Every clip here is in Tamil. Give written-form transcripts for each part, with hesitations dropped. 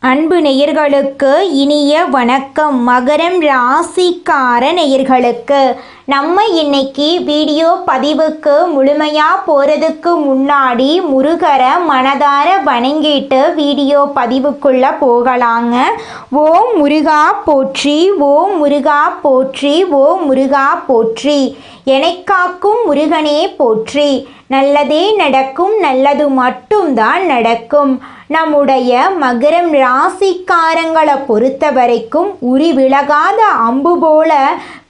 அன்பு நேயர்களுக்கு இனிய வணக்கம். மகரம் ராசிக்கார நேயர்களுக்கு நம்ம இன்னைக்கு வீடியோ பதிவுக்கு முழுமையாக போகிறதுக்கு முன்னாடி முருகரை மனதார வணங்கிட்டு வீடியோ பதிவுக்குள்ளே போகலாங்க. ஓம் முருகா போற்றி, ஓம் முருகா போற்றி, ஓம் முருகா போற்றி. எனக்காக்கும் முருகனே போற்றி. நல்லதே நடக்கும், நல்லது மட்டும்தான் நடக்கும். நம்முடைய மகரம் ராசிக்காரங்களை பொறுத்த வரைக்கும் உரி விலகாத அம்பு போல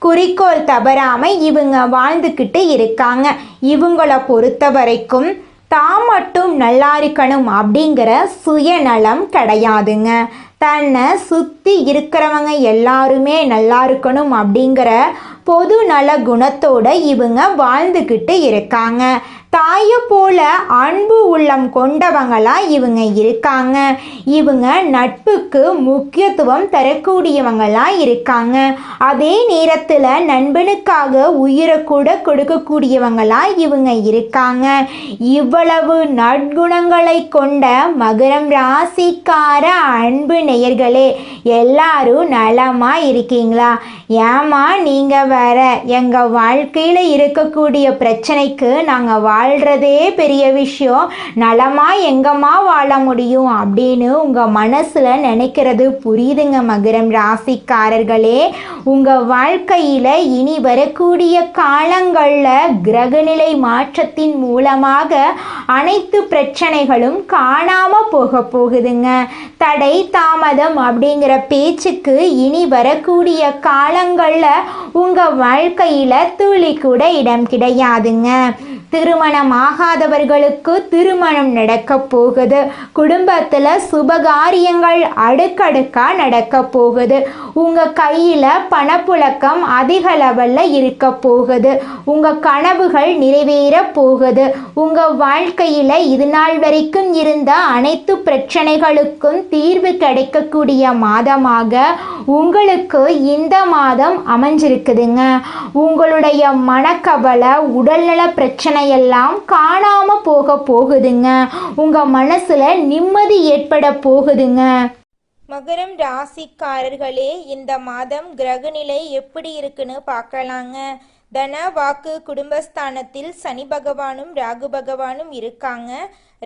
குறிக்கோள் தவறாம இவங்க வாழ்ந்துக்கிட்டு இருக்காங்க. இவங்களை பொறுத்த வரைக்கும் தான் மட்டும் நல்லா இருக்கணும் அப்படிங்கிற சுயநலம் கிடையாதுங்க. தன்னை சுற்றி இருக்கிறவங்க எல்லாருமே நல்லா இருக்கணும் அப்படிங்கிற பொது நல குணத்தோட இவங்க வாழ்ந்துக்கிட்டு இருக்காங்க. தாயை போல அன்பு உள்ளம் கொண்டவங்களா இவங்க இருக்காங்க. இவங்க நட்புக்கு முக்கியத்துவம் தரக்கூடியவங்களா இருக்காங்க. அதே நேரத்தில் நண்பனுக்காக உயிரை கூட கொடுக்கக்கூடியவங்களா இவங்க இருக்காங்க. இவ்வளவு நற்குணங்களை கொண்ட மகரம் ராசிக்கார அன்பு நேயர்களே, எல்லாரும் நலமா இருக்கீங்களா? ஏமா நீங்கள் வேற எங்கள் வாழ்க்கையில் இருக்கக்கூடிய பிரச்சனைக்கு நாங்கள் வாழ்கிறதே பெரிய விஷயம், நலமா எங்கம்மா வாழ முடியும் அப்படின்னு உங்கள் மனசில் நினைக்கிறது புரியுதுங்க. மகரம் ராசிக்காரர்களே, உங்கள் வாழ்க்கையில் இனி வரக்கூடிய காலங்களில் கிரகநிலை மாற்றத்தின் மூலமாக அனைத்து பிரச்சனைகளும் காணாமல் போகுதுங்க. தடை தாமதம் அப்படிங்கிற பேச்சுக்கு இனி வரக்கூடிய காலங்களில் உங்கள் வாழ்க்கையில் துளி கூட இடம் கிடையாதுங்க. திருமணம் ஆகாதவர்களுக்கு திருமணம் நடக்க போகுது. குடும்பத்தில் சுபகாரியங்கள் அடுக்கடுக்கா நடக்க போகுது. உங்கள் கையில் பணப்புழக்கம் அதிக லெவலில் இருக்க போகுது. உங்கள் கனவுகள் நிறைவேற போகுது. உங்கள் வாழ்க்கையில் இது நாள் வரைக்கும் இருந்த அனைத்து பிரச்சனைகளுக்கும் தீர்வு கிடைக்கக்கூடிய மாதமாக உங்களுக்கு இந்த மாதம் அமைஞ்சிருக்குதுங்க. உங்களுடைய மனக்கவலை, உடல்நல பிரச்சனை எல்லாம் காணாம போகுதுங்க. உங்க மனசுல நிம்மதி ஏற்பட போகுதுங்க. மகரம் ராசிக்காரர்களே, இந்த மாதம் கிரகநிலை எப்படி இருக்குன்னு பார்க்கலாங்க. தன வாக்கு குடும்பஸ்தானத்தில் சனி பகவானும் ராகு பகவானும் இருக்காங்க.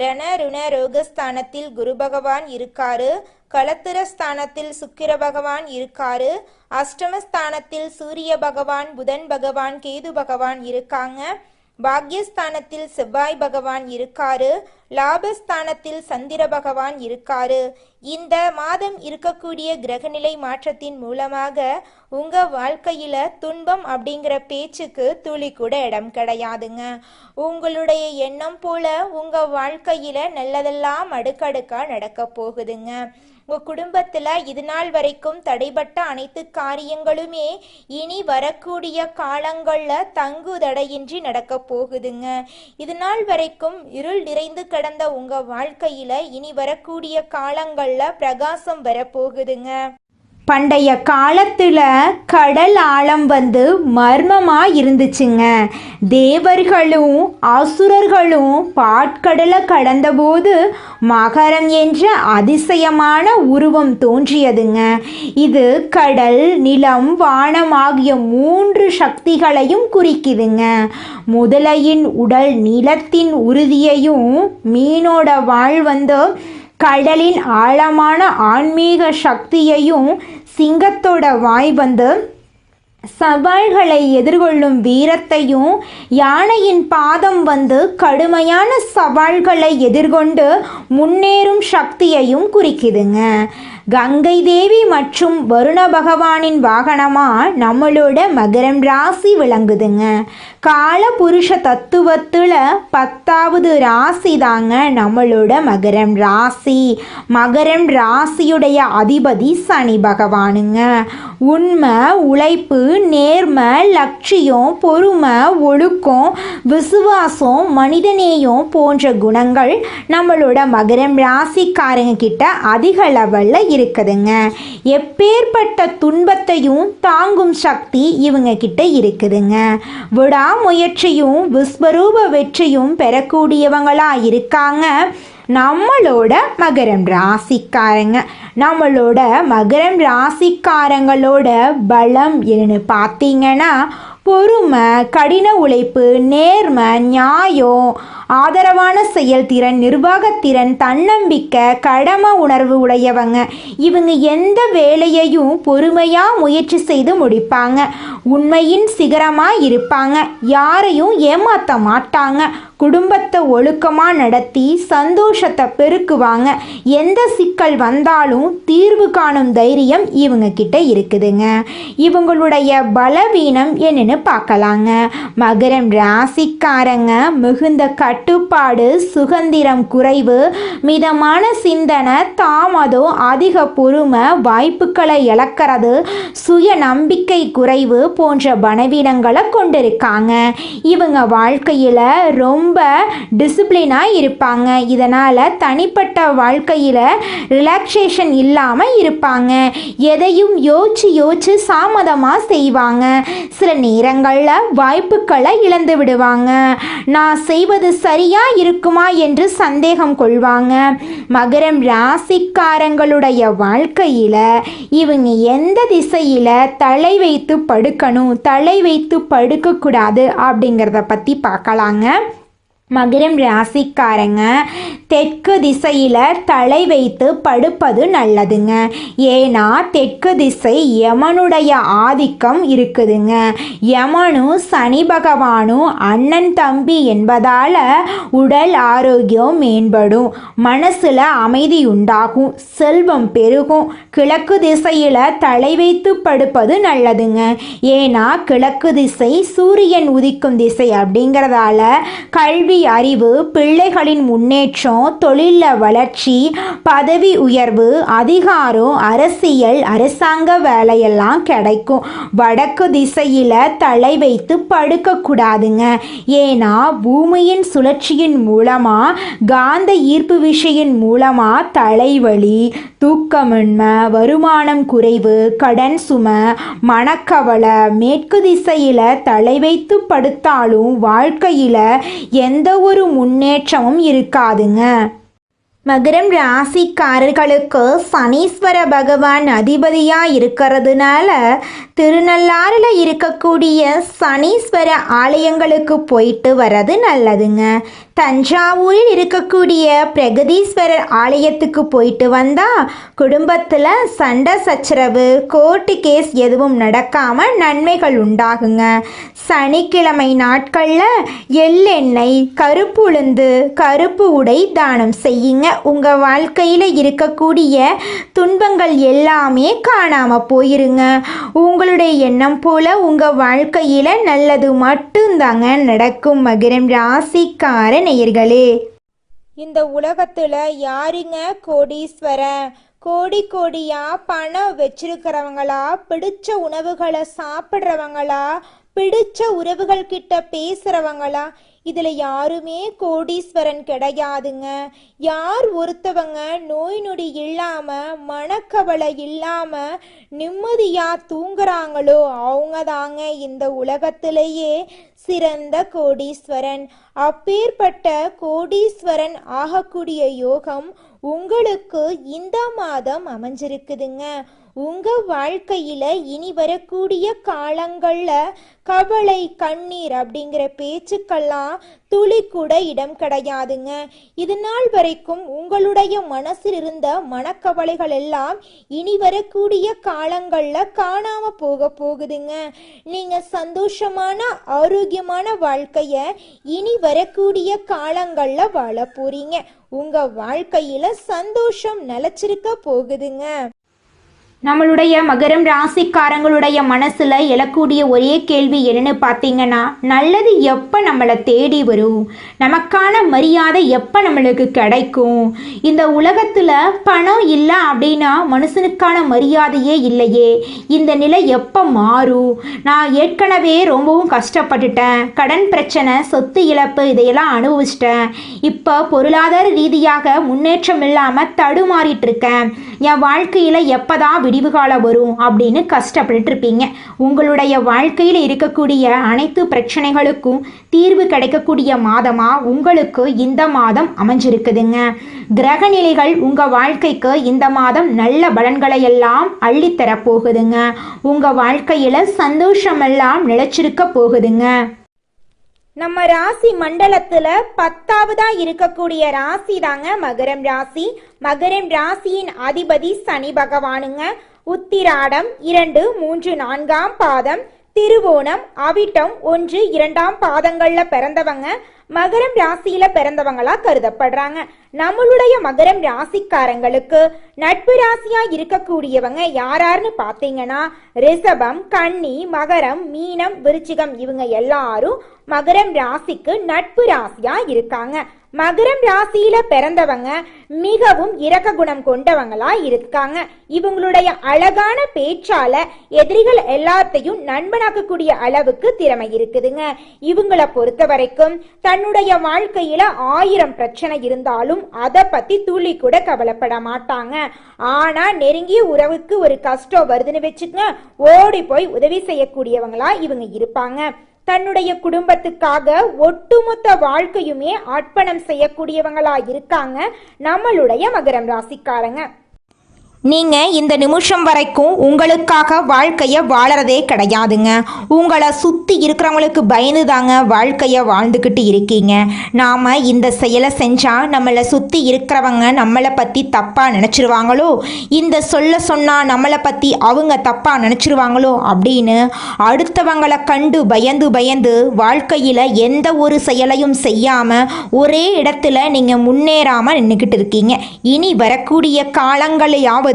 ரண ருண ரோகஸ்தானத்தில் குரு பகவான் இருக்காரு. களத்திர ஸ்தானத்தில் சுக்கிர பகவான் இருக்காரு. அஷ்டமஸ்தானத்தில் சூரிய பகவான், புதன் பகவான், கேது பகவான் இருக்காங்க. பாக்யஸ்தானத்தில் செவ்வாய் பகவான் இருக்காரு. லாபஸ்தானத்தில் சந்திர பகவான் இருக்காரு. இந்த மாதம் இருக்கக்கூடிய கிரகநிலை மாற்றத்தின் மூலமாக உங்க வாழ்க்கையில துன்பம் அப்படிங்கிற பேச்சுக்கு துளி கூட இடம் கிடையாதுங்க. உங்களுடைய எண்ணம் போல உங்க வாழ்க்கையில நல்லதெல்லாம் அடுக்கடுக்கா நடக்க போகுதுங்க. உங்க குடும்பத்துல இது நாள் வரைக்கும் தடைபட்ட அனைத்து காரியங்களுமே இனி வரக்கூடிய காலங்கள்ல தங்கு தடையின்றி நடக்க போகுதுங்க. இது நாள் வரைக்கும் இருள் நிறைந்து கடந்த உங்க வாழ்க்கையில இனி வரக்கூடிய காலங்கள்ல பிரகாசம் வரப்போகுதுங்க. பண்டைய காலத்தில் கடல் ஆழம் மர்மமாக இருந்துச்சுங்க. தேவர்களும் அசுரர்களும் பாட்கடலை கடந்தபோது மகரம் என்ற அதிசயமான உருவம் தோன்றியதுங்க. இது கடல், நிலம், வானம் ஆகிய 3 சக்திகளையும் குறிக்குதுங்க. முதலையின் உடல் நிலத்தின் உறுதியையும், மீனோட வாழ் கடலின் ஆழமான ஆன்மீக சக்தியையும், சிங்கத்தோட வாய் சவால்களை எதிர்கொள்ளும் வீரத்தையும், யானையின் பாதம் கடுமையான சவால்களை எதிர்கொண்டு முன்னேறும் சக்தியையும் குறிக்குதுங்க. கங்கை தேவி மற்றும் வருண பகவானின் வாகனமா நம்மளோட மகரம் ராசி விளங்குதுங்க. கால புருஷ தத்துவத்தில் 10வது ராசி தாங்க நம்மளோட மகரம் ராசி. மகரம் ராசியுடைய அதிபதி சனி பகவானுங்க. உண்மை, உழைப்பு, நேர்மை, லட்சியம், பொறுமை, ஒழுக்கம், விசுவாசம், மனிதநேயம் போன்ற குணங்கள் நம்மளோட மகரம் ராசிக்காரங்க கிட்ட அதிக லெவலில் இருக்குதுங்க. எப்பேற்பட்ட துன்பத்தையும் தாங்கும் சக்தி இவங்க கிட்ட இருக்குதுங்க. விடாமுயற்சியும் விஸ்வரூப வெற்றியும் பெறக்கூடியவங்களா இருக்காங்க. நம்மளோட மகரம் ராசிக்காரங்க ராசிக்காரங்களோட பலம் என்னன்னு பார்த்தீங்கன்னா பொறுமை, கடின உழைப்பு, நேர்மை, நியாயம், ஆதரவான செயல்திறன், நிர்வாகத்திறன், தன்னம்பிக்கை, கடமை உணர்வு உடையவங்க. இவங்க எந்த வேலையையும் பொறுமையாக முயற்சி செய்து முடிப்பாங்க. உண்மையின் சிகரமாக இருப்பாங்க. யாரையும் ஏமாற்ற மாட்டாங்க. குடும்பத்தை ஒழுக்கமாக நடத்தி சந்தோஷத்தை பெருக்குவாங்க. எந்த சிக்கல் வந்தாலும் தீர்வு காணும் தைரியம் இவங்க கிட்ட இருக்குதுங்க. இவங்களுடைய பலவீனம் என்னன்னு பார்க்கலாங்க. மகரம் ராசிக்காரங்க மிகுந்த கட்டுப்பாடு, சுதந்திரம் குறைவு, மிதமான சிந்தனை, தாமதம், அதிக பொறுமை, வாய்ப்புகளை இழக்கிறது, சுய நம்பிக்கை குறைவு போன்ற பலவீனங்களை கொண்டிருக்காங்க. இவங்க வாழ்க்கையில் ரொம்ப டிசிப்ளினாக இருப்பாங்க. இதனால் தனிப்பட்ட வாழ்க்கையில் ரிலாக்ஸேஷன் இல்லாமல் இருப்பாங்க. எதையும் யோசிச்சு தாமதமாக செய்வாங்க. சில நேரங்களில் வாய்ப்புகளை இழந்து விடுவாங்க. நான் செய்வது சரியா இருக்குமா என்று சந்தேகம் கொள்வாங்க. மகரம் ராசிக்காரங்களுடைய வாழ்க்கையில் இவங்க எந்த திசையில் தலை வைத்து படுக்கணும், தலை வைத்து படுக்கக்கூடாது அப்படிங்கிறத பற்றி பார்க்கலாங்க. மகரம் ராசிக்காரங்க தெற்கு திசையில் தலை வைத்து படுப்பது நல்லதுங்க. ஏன்னா தெற்கு திசை யமனுடைய ஆதிக்கம் இருக்குதுங்க. யமனும் சனி பகவானும் அண்ணன் தம்பி என்பதால் உடல் ஆரோக்கியம் மேம்படும், மனசில் அமைதி உண்டாகும், செல்வம் பெருகும். கிழக்கு திசையில் தலை வைத்து படுப்பது நல்லதுங்க. ஏன்னா கிழக்கு திசை சூரியன் உதிக்கும் திசை அப்படிங்கிறதால கல்வி, அறிவு, பிள்ளைகளின் முன்னேற்றம், தொழிலில் வளர்ச்சி, பதவி உயர்வு, அதிகாரம், அரசியல், அரசாங்க வேலையெல்லாம் கிடைக்கும். வடக்கு திசையில் தலை வைத்து படுக்கக்கூடாதுங்க. ஏன்னா பூமியின் சுழற்சியின் மூலமாக, காந்த ஈர்ப்பு விசையின் மூலமாக தலைவலி, தூக்கமின்மை, வருமானம் குறைவு, கடன் சுமை, மனக்கவலை. மேற்கு திசையில் தலை வைத்து படுத்தாலும் வாழ்க்கையில் எந்த ஒரு முன்னேற்றமும் இருக்காதுங்க. மகரம் ராசிக்காரர்களுக்கு சனீஸ்வர பகவான் அதிபதியாக இருக்கிறதுனால திருநள்ளாறில் இருக்கக்கூடிய சனீஸ்வர ஆலயங்களுக்கு போயிட்டு வர்றது நல்லதுங்க. தஞ்சாவூரில் இருக்கக்கூடிய பிரகதீஸ்வரர் ஆலயத்துக்கு போயிட்டு வந்தால் குடும்பத்தில் சண்டை சச்சரவு, கோர்ட்டு கேஸ் எதுவும் நடக்காமல் நன்மைகள் உண்டாகுங்க. சனிக்கிழமை நாட்களில் எள்ளெண்ணெய், கருப்பு உளுந்து, கருப்பு உடை தானம் செய்யுங்க. உங்கள் வாழ்க்கையில் இருக்கக்கூடிய துன்பங்கள் எல்லாமே காணாமல் போயிருங்க. உங்களுடைய எண்ணம் போல் உங்கள் வாழ்க்கையில் நல்லது மட்டும்தாங்க நடக்கும். மகரம் ராசிக்கார நேயர்களே, இந்த உலகத்துல யாருங்க கோடீஸ்வரன்? கோடி கோடியா பணம் வச்சிருக்கிறவங்களா, பிடிச்ச உணவுகளை சாப்பிட்றவங்களா, பிடிச்ச உறவுகள் கிட்ட பேசுறவங்களா? இதுல யாருமே கோடீஸ்வரன் கிடையாதுங்க. யார் ஒருத்தவங்க நோய் நொடி இல்லாம, மனக்கவலை இல்லாம நிம்மதியா தூங்குறாங்களோ அவங்க தாங்க இந்த உலகத்திலேயே சிறந்த கோடீஸ்வரன். அப்பேற்பட்ட கோடீஸ்வரன் ஆகக்கூடிய யோகம் உங்களுக்கு இந்த மாதம் அமைஞ்சிருக்குதுங்க. உங்க வாழ்க்கையில இனி வரக்கூடிய காலங்கள்ல கவலை, கண்ணீர் அப்படிங்கிற பேச்சுக்கெல்லாம் துளி கூட இடம் கிடையாதுங்க. இது நாள் வரைக்கும் உங்களுடைய மனசில் இருந்த மனக்கவலைகள் எல்லாம் இனி வரக்கூடிய காலங்கள்ல காணாம போகுதுங்க. நீங்க சந்தோஷமான, ஆரோக்கியமான வாழ்க்கைய இனி வரக்கூடிய காலங்கள்ல வாழ போறீங்க. உங்க வாழ்க்கையில சந்தோஷம் நிலைச்சிருக்க போகுதுங்க. நம்மளுடைய மகரம் ராசிக்காரங்களுடைய மனசில் எழக்கூடிய ஒரே கேள்வி என்னன்னு பார்த்தீங்கன்னா, நல்லது எப்போ நம்மளை தேடி வரும், நமக்கான மரியாதை எப்போ நம்மளுக்கு கிடைக்கும், இந்த உலகத்தில் பணம் இல்லை அப்படின்னா மனுஷனுக்கான மரியாதையே இல்லையே, இந்த நிலை எப்போ மாறும், நான் ஏற்கனவே ரொம்பவும் கஷ்டப்பட்டுட்டேன், கடன் பிரச்சனை, சொத்து இழப்பு இதையெல்லாம் அனுபவிச்சிட்டேன், இப்போ பொருளாதார ரீதியாக முன்னேற்றம் இல்லாமல் தடுமாறிட்டு இருக்கேன், என் வாழ்க்கையில் எப்போதான் விடிவு காலம் வரும் அப்படின்னு கஷ்டப்பட்டு இருப்பீங்க. உங்களுடைய வாழ்க்கையில் இருக்கக்கூடிய அனைத்து பிரச்சனைகளுக்கும் தீர்வு கிடைக்கக்கூடிய மாதமா உங்களுக்கு இந்த மாதம் அமைஞ்சிருக்குதுங்க. கிரக நிலைகள் உங்க வாழ்க்கைக்கு இந்த மாதம் நல்ல பலன்களை எல்லாம் அள்ளித்தர போகுதுங்க. உங்க வாழ்க்கையில சந்தோஷமெல்லாம் நிலைச்சிருக்க போகுதுங்க. நம்ம ராசி மண்டலத்துல 10வதா இருக்கக்கூடிய ராசி தாங்க மகரம் ராசி. மகரம் ராசியின் அதிபதி சனி பகவானுங்க. உத்திராடம் 2, 3, 4ஆம் பாதம், திருவோணம், அவிட்டம் 1, 2ஆம் பாதங்கள்ல பிறந்தவங்க மகரம் ராசியில பிறந்தவங்களா கருதப்படுறாங்க. நம்மளுடைய மகரம் ராசிக்காரங்களுக்கு நட்பு ராசியா இருக்கக்கூடியவங்க யாராருன்னு பாத்தீங்கன்னா ரிஷபம், கன்னி, மகரம், மீனம், விருச்சிகம் இவங்க எல்லாரும் மகரம் ராசிக்கு நட்பு ராசியா இருக்காங்க. மகரம் ராசியில பிறந்தவங்க மிகவும் இரக்க குணம் கொண்டவங்களா இருக்காங்க. இவங்களுடைய அழகான பேச்சால எதிரிகள் எல்லாத்தையும் நண்பனாக்கக்கூடிய அளவுக்கு திறமை இருக்குதுங்க. இவங்களை பொறுத்த வரைக்கும் தன்னுடைய வாழ்க்கையில 1000 பிரச்சனை இருந்தாலும் அதை பத்தி துளி கூட கவலைப்பட மாட்டாங்க. ஆனா நெருங்கிய உறவுக்கு ஒரு கஷ்டம் வருதுன்னு வச்சுக்கங்க, ஓடி போய் உதவி செய்யக்கூடியவங்களா இவங்க இருப்பாங்க. தன்னுடைய குடும்பத்துக்காக ஒட்டுமொத்த வாழ்க்கையுமே அர்ப்பணம் செய்யக்கூடியவங்களா இருக்காங்க நம்மளுடைய மகரம் ராசிக்காரங்க. நீங்கள் இந்த நிமிஷம் வரைக்கும் உங்களுக்காக வாழ்க்கையை வாழறதே கிடையாதுங்க. உங்களை சுற்றி இருக்கிறவங்களுக்கு பயந்து தாங்க வாழ்க்கையை வாழ்ந்துக்கிட்டு இருக்கீங்க. நாம் இந்த செயலை செஞ்சால் நம்மளை சுற்றி இருக்கிறவங்க நம்மளை பற்றி தப்பாக நினச்சிருவாங்களோ, இந்த சொல்ல சொன்னால் நம்மளை பற்றி அவங்க தப்பாக நினச்சிருவாங்களோ அப்படின்னு அடுத்தவங்களை கண்டு பயந்து பயந்து வாழ்க்கையில் எந்த ஒரு செயலையும் செய்யாமல் ஒரே இடத்துல நீங்கள் முன்னேறாமல் நின்றுக்கிட்டு இருக்கீங்க. இனி வரக்கூடிய காலங்களையாவது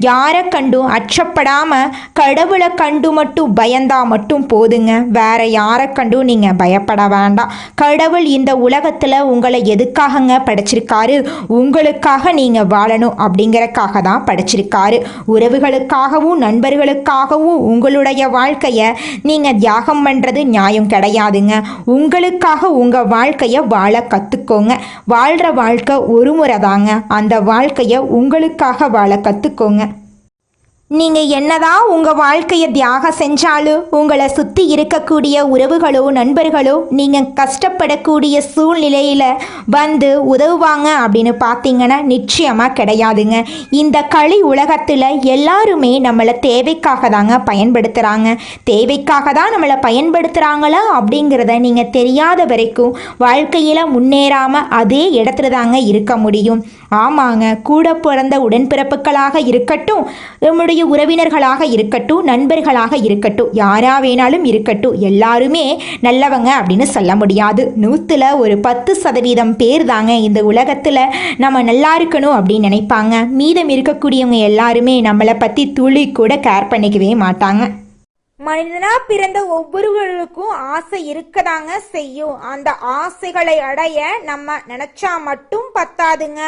யாரை கண்டும் அச்சப்படாம கடவுளை கண்டு மட்டும் பயந்தா மட்டும் போதுங்க. வேற யாரை கண்டும் நீங்க பயப்பட வேண்டாம். கடவுள் இந்த உலகத்துல உங்களை எதுக்காகங்க படைச்சிருக்காரு? உங்களுக்காக நீங்க வாழணும் அப்படிங்கறக்காக தான் படைச்சிருக்காரு. உறவுகளுக்காகவும் நண்பர்களுக்காகவும் உங்களுடைய வாழ்க்கைய நீங்க தியாகம் பண்றது நியாயம் கிடையாதுங்க. உங்களுக்காக உங்க வாழ்க்கைய வாழ கத்துக்கோங்க. வாழ்ற வாழ்க்கை ஒரு முறை தாங்க. அந்த வாழ்க்கைய உங்களுக்காக வாழ கத்துக்கோங்க. நீங்கள் என்னதான் உங்கள் வாழ்க்கையை தியாகம் செஞ்சாலும் உங்களை சுற்றி இருக்கக்கூடிய உறவுகளோ நண்பர்களோ நீங்கள் கஷ்டப்படக்கூடிய சூழ்நிலையில் வந்து உதவுவாங்க அப்படின்னு பார்த்தீங்கன்னா நிச்சயமாக கிடையாதுங்க. இந்த களி உலகத்தில் எல்லாருமே நம்மளை தேவைக்காக தாங்க பயன்படுத்துகிறாங்க. தேவைக்காக தான் நம்மளை பயன்படுத்துகிறாங்களா அப்படிங்கிறத நீங்கள் தெரியாத வரைக்கும் வாழ்க்கையில் முன்னேறாமல் அதே இடத்துல தாங்க இருக்க முடியும். ஆமாங்க, கூட பிறந்த உடன்பிறப்புகளாக இருக்கட்டும், நம்முடைய உறவினர்களாக இருக்கட்டும், நண்பர்களாக இருக்கட்டும், யாரா வேணாலும் இருக்கட்டும், எல்லாருமே நல்லவங்க அப்படின்னு சொல்ல முடியாது. 100ல் ஒரு 10% பேர் தாங்க இந்த உலகத்தில் நம்ம நல்லா இருக்கணும் அப்படின்னு நினைப்பாங்க. மீதம் இருக்கக்கூடியவங்க எல்லாருமே நம்மளை பற்றி துளி கூட கேர் பண்ணிக்கவே மாட்டாங்க. மனிதனா பிறந்த ஒவ்வொருவருக்கும் ஆசை இருக்கதாங்க செய்யும். அந்த ஆசைகளை அடைய நம்ம நினைச்சா மட்டும் பத்தாதுங்க.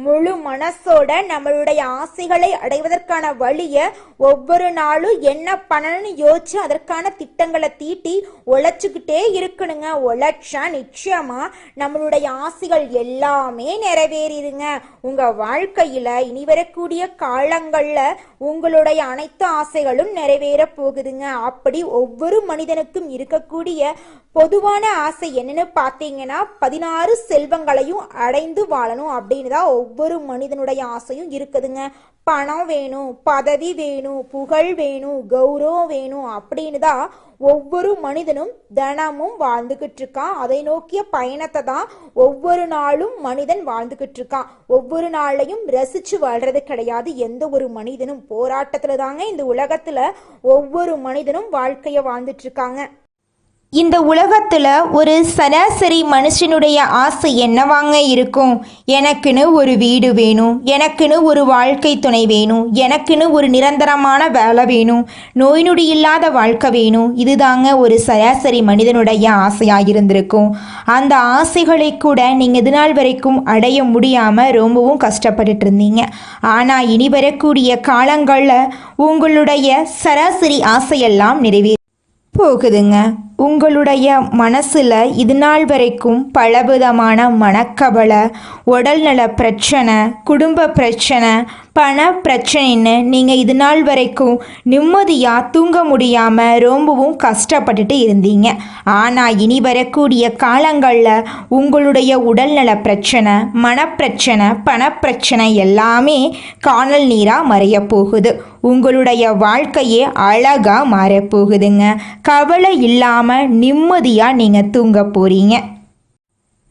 முழு மனசோட நம்மளுடைய ஆசைகளை அடைவதற்கான வழியை ஒவ்வொரு நாளும் என்ன பண்ணணும்னு யோசிச்சு அதற்கான திட்டங்களை தீட்டி உழைச்சிக்கிட்டே இருக்கணுங்க. உழைச்சா நிச்சயமா நம்மளுடைய ஆசைகள் எல்லாமே நிறைவேறிடுங்க. உங்க வாழ்க்கையில இனி வரக்கூடிய காலங்கள்ல உங்களுடைய அனைத்து ஆசைகளும் நிறைவேற போகுதுங்க. அப்படி ஒவ்வொரு மனிதனுக்கும் இருக்கக்கூடிய பொதுவான ஆசை என்னன்னு பார்த்தீங்கன்னா 16 செல்வங்களையும் அடைந்து வாழணும் அப்படின்னு தான் ஒவ்வொரு மனிதனுடைய ஆசையும் இருக்குதுங்க. பணம் வேணும், பதவி வேணும், புகழ் வேணும், கௌரவம் வேணும் அப்படின்னு தான் ஒவ்வொரு மனிதனும் தினமும் வாழ்ந்துகிட்டு இருக்கான். அதை நோக்கிய பயணத்தை தான் ஒவ்வொரு நாளும் மனிதன் வாழ்ந்துகிட்டு இருக்கான். ஒவ்வொரு நாளையும் ரசிச்சு வாழ்றது கிடையாது. எந்த ஒரு மனிதனும் போராட்டத்துல தாங்க இந்த உலகத்துல ஒவ்வொரு மனிதனும் வாழ்க்கைய வாழ்ந்துட்டு இருக்காங்க. இந்த உலகத்தில் ஒரு சராசரி மனுஷனுடைய ஆசை என்னவாங்க இருக்கும்? எனக்குன்னு ஒரு வீடு வேணும், எனக்குன்னு ஒரு வாழ்க்கை துணை வேணும், எனக்குன்னு ஒரு நிரந்தரமான வேலை வேணும், நோய் நொடி இல்லாத வாழ்க்கை வேணும். இதுதாங்க ஒரு சராசரி மனிதனுடைய ஆசையாக இருந்திருக்கும். அந்த ஆசைகளை கூட நீங்கள் இது நாள் வரைக்கும் அடைய முடியாமல் ரொம்பவும் கஷ்டப்பட்டுட்டு இருந்தீங்க. ஆனால் இனி வரக்கூடிய காலங்களில் உங்களுடைய சராசரி ஆசையெல்லாம் நிறைவேறி போகுதுங்க. உங்களுடைய மனசில் இது நாள் வரைக்கும் பலவிதமான மனக்கவலை, உடல்நல பிரச்சனை, குடும்ப பிரச்சனை, பண பிரச்சனைன்னு நீங்கள் இது நாள் வரைக்கும் நிம்மதியாக தூங்க முடியாமல் ரொம்பவும் கஷ்டப்பட்டுட்டு இருந்தீங்க. ஆனால் இனி வரக்கூடிய காலங்களில் உங்களுடைய உடல்நல பிரச்சனை, மனப்பிரச்சனை, பணப்பிரச்சனை எல்லாமே காணல் நீராக மறைய போகுது. உங்களுடைய வாழ்க்கையே அழகாக மாறப்போகுதுங்க. கவலை இல்லாமல் நிம்மதியாக நீங்கள் தூங்க போகிறீங்க.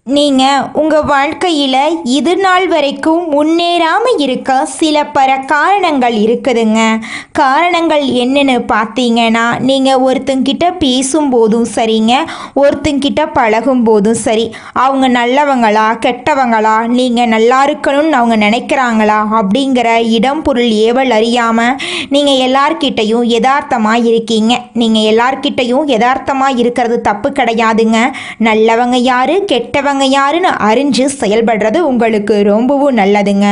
நீங்கள் உங்கள் வாழ்க்கையில் இது நாள் வரைக்கும் முன்னேறாமல் இருக்க சில காரணங்கள் இருக்குதுங்க. காரணங்கள் என்னன்னு பார்த்தீங்கன்னா, நீங்கள் ஒருத்தங்கிட்ட பேசும்போதும் சரிங்க, ஒருத்தங்கிட்ட பழகும் போதும் சரி, அவங்க நல்லவங்களா கெட்டவங்களா, நீங்கள் நல்லா இருக்கணும்னு அவங்க நினைக்கிறாங்களா அப்படிங்கிற இடம் பொருள் ஏவல் அறியாமல் நீங்கள் எல்லார்கிட்டையும் யதார்த்தமாக இருக்கீங்க. நீங்கள் எல்லார்கிட்டையும் யதார்த்தமாக இருக்கிறது தப்பு கிடையாதுங்க. நல்லவங்க யாரு கெட்டவங்க யாருன்னு அறிஞ்சு செயல்படுறது உங்களுக்கு ரொம்பவும் நல்லதுங்க.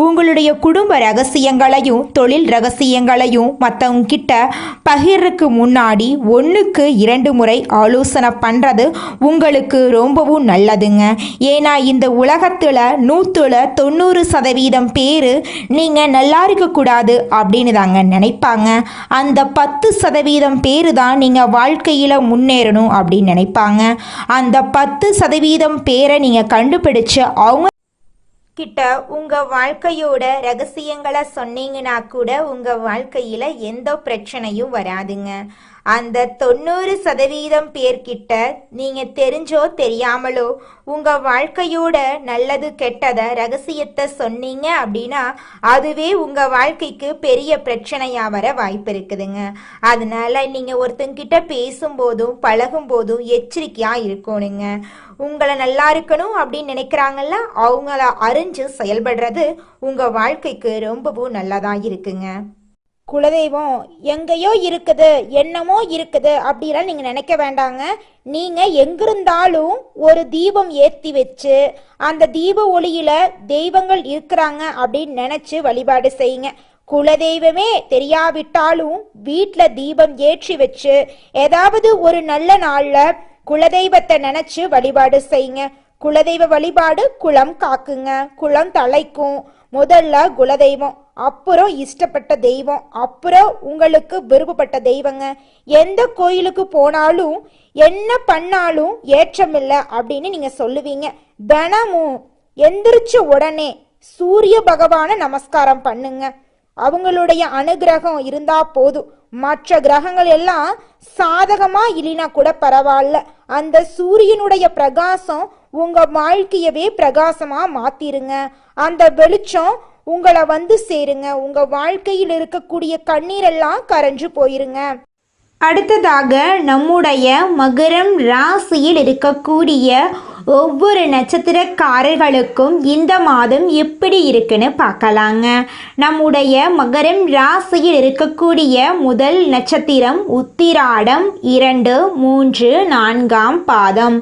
உங்களுடைய குடும்ப ரகசியங்களையும் தொழில் ரகசியங்களையும் மற்றவங்க கிட்ட பகிர்றதுக்கு முன்னாடி 1க்கு 2 முறை ஆலோசனை பண்ணுறது உங்களுக்கு ரொம்பவும் நல்லதுங்க. ஏன்னா இந்த உலகத்தில் 190% பேர் நீங்கள் நல்லா இருக்கக்கூடாது அப்படின்னு தாங்க நினைப்பாங்க. அந்த 10% பேர் தான் நீங்கள் வாழ்க்கையில் முன்னேறணும் அப்படின்னு நினைப்பாங்க. அந்த 10% பேரை நீங்கள் கண்டுபிடிச்சு அவங்க கிட்ட உங்கள் வாழ்க்கையோட ரகசியங்களை சொன்னீங்கன்னா கூட உங்கள் வாழ்க்கையில் எந்த பிரச்சனையும் வராதுங்க. அந்த 90% பேர்கிட்ட நீங்கள் தெரிஞ்சோ தெரியாமலோ உங்கள் வாழ்க்கையோட நல்லது கெட்டதை ரகசியத்தை சொன்னீங்க அப்படின்னா அதுவே உங்கள் வாழ்க்கைக்கு பெரிய பிரச்சனையாக வர வாய்ப்பு இருக்குதுங்க. அதனால நீங்கள் ஒருத்தங்கிட்ட பேசும்போதும் பழகும்போதும் எச்சரிக்கையாக இருக்கணுங்க. உங்களை நல்லா இருக்கணும் அப்படின்னு நினைக்கிறாங்கல்ல, அவங்கள அறிஞ்சு செயல்படுறது உங்கள் வாழ்க்கைக்கு ரொம்பவும் நல்லதாக இருக்குங்க. குலதெய்வம் எங்கேயோ இருக்குது, என்னமோ இருக்குது அப்படிலாம் நீங்கள் நினைக்க வேண்டாங்க. நீங்கள் எங்கிருந்தாலும் ஒரு தீபம் ஏற்றி வச்சு அந்த தீப ஒளியில் தெய்வங்கள் இருக்கிறாங்க அப்படின்னு நினச்சி வழிபாடு செய்யுங்க. குலதெய்வமே தெரியாவிட்டாலும் வீட்டில் தீபம் ஏற்றி வச்சு ஏதாவது ஒரு நல்ல நாளில் குலதெய்வத்தை நினச்சி வழிபாடு செய்யுங்க. குலதெய்வ வழிபாடு குலம் காக்குங்க, குலம் தலைக்கும். முதல்ல குலதெய்வம், அப்புறம் இஷ்டப்பட்ட தெய்வம், அப்புறம் உங்களுக்கு விருப்பப்பட்ட தெய்வங்க. எந்த கோயிலுக்கு போனாலும் என்ன பண்ணாலும் ஏற்றமில்லை அப்படின்னு நீங்கள் சொல்லுவீங்க. தினமும் எந்திரிச்ச உடனே சூரிய பகவானை நமஸ்காரம் பண்ணுங்க. அவங்களுடைய அனுகிரகம் இருந்தா போதும். மற்ற கிரகங்கள் எல்லாம் சாதகமா இல்லைனா கூட பரவாயில்ல, அந்த சூரியனுடைய பிரகாசம் உங்க வாழ்க்கையவே பிரகாசமா மாத்திருங்க. அந்த வெளிச்சம் உங்களை வந்து சேருங்க. உங்க வாழ்க்கையில் இருக்கக்கூடிய கண்ணீரெல்லாம் கரைஞ்சு போயிருங்க. அடுத்ததாக நம்முடைய மகரம் ராசியில் இருக்கக்கூடிய ஒவ்வொரு நட்சத்திரக்காரர்களுக்கும் இந்த மாதம் எப்படி இருக்குன்னு பார்க்கலாங்க. நம்முடைய மகரம் ராசியில் இருக்கக்கூடிய முதல் நட்சத்திரம் உத்திராடம் 2, 3, 4ஆம் பாதம்.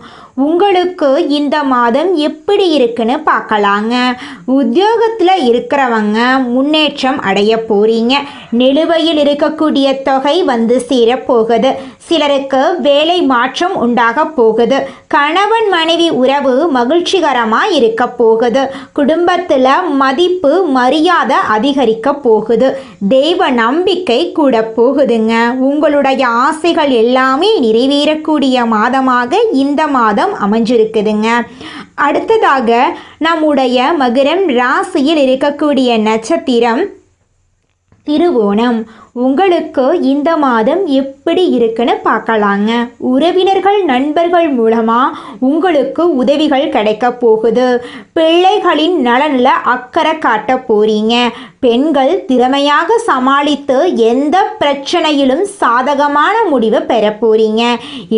உங்களுக்கு இந்த மாதம் எப்படி இருக்குன்னு பார்க்கலாங்க. உத்தியோகத்தில் இருக்கிறவங்க முன்னேற்றம் அடைய போறீங்க. நிலுவையில் இருக்கக்கூடிய தொகை வந்து சேரப்போகுது. சிலருக்கு வேலை மாற்றம் உண்டாக போகுது. கணவன் மனைவி உறவு மகிழ்ச்சிகரமாக இருக்க போகுது. குடும்பத்தில் மதிப்பு மரியாதை அதிகரிக்க போகுது. தெய்வ நம்பிக்கை கூட போகுதுங்க. உங்களுடைய ஆசைகள் எல்லாமே நிறைவேறக்கூடிய மாதமாக இந்த மாதம் அமைஞ்சிருக்குதுங்க. அடுத்ததாக நம்முடைய மகரம் ராசியில் இருக்கக்கூடிய நட்சத்திரம் திருவோணம். உங்களுக்கு இந்த மாதம் எப்படி இருக்குன்னு பார்க்கலாங்க. உறவினர்கள் நண்பர்கள் மூலமாக உங்களுக்கு உதவிகள் கிடைக்க போகுது. பிள்ளைகளின் நலனில் அக்கறை காட்ட போறீங்க. பெண்கள் திறமையாக சமாளித்து எந்த பிரச்சனையிலும் சாதகமான முடிவை பெற போறீங்க.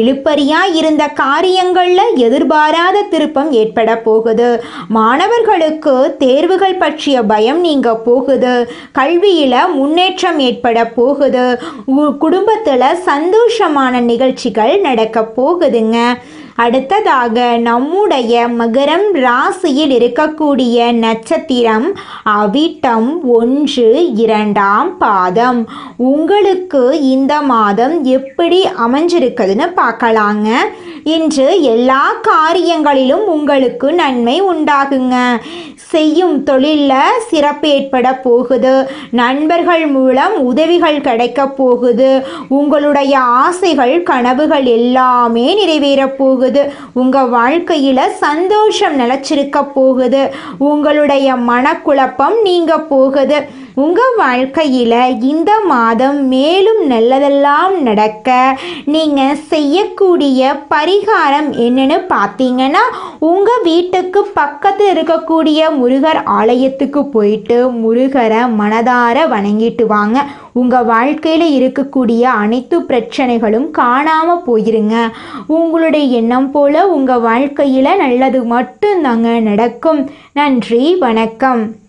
இழுப்பறியாக இருந்த காரியங்களில் எதிர்பாராத திருப்பம் ஏற்பட போகுது. மாணவர்களுக்கு தேர்வுகள் பற்றிய பயம் நீங்க போகுது. கல்வியில் முன்னேற்றம் ஏற்பட போகுது. குடும்பத்தில் சந்தோஷமான நிகழ்ச்சிகள் நடக்க போகுதுங்க. அடுத்ததாக நம்முடைய மகரம் ராசியில் இருக்கக்கூடிய நட்சத்திரம் அவிட்டம் 1, 2ஆம் பாதம். உங்களுக்கு இந்த மாதம் எப்படி அமைஞ்சிருக்குதுன்னு பார்க்கலாங்க. இன்று எல்லா காரியங்களிலும் உங்களுக்கு நன்மை உண்டாகுங்க. செய்யும் தொழிலில் சிறப்பு ஏற்பட போகுது. நண்பர்கள் மூலம் உதவிகள் கிடைக்க போகுது. உங்களுடைய ஆசைகள் கனவுகள் எல்லாமே நிறைவேற போகுது. உங்கள் வாழ்க்கையில் சந்தோஷம் நிலச்சிருக்க போகுது. உங்களுடைய மனக்குழப்பம் நீங்க போகுது. உங்கள் வாழ்க்கையில் இந்த மாதம் மேலும் நல்லதெல்லாம் நடக்க நீங்கள் செய்யக்கூடிய பரிகாரம் என்னன்னு பார்த்தீங்கன்னா, உங்கள் வீட்டுக்கு பக்கத்தில் இருக்கக்கூடிய முருகர் ஆலயத்துக்கு போயிட்டு முருகரை மனதார வணங்கிட்டு வாங்க. உங்கள் வாழ்க்கையில் இருக்கக்கூடிய அனைத்து பிரச்சனைகளும் காணாமல் போயிருங்க. உங்களுடைய எண்ணம் போல் உங்கள் வாழ்க்கையில் நல்லது மட்டும்தாங்க நடக்கும். நன்றி, வணக்கம்.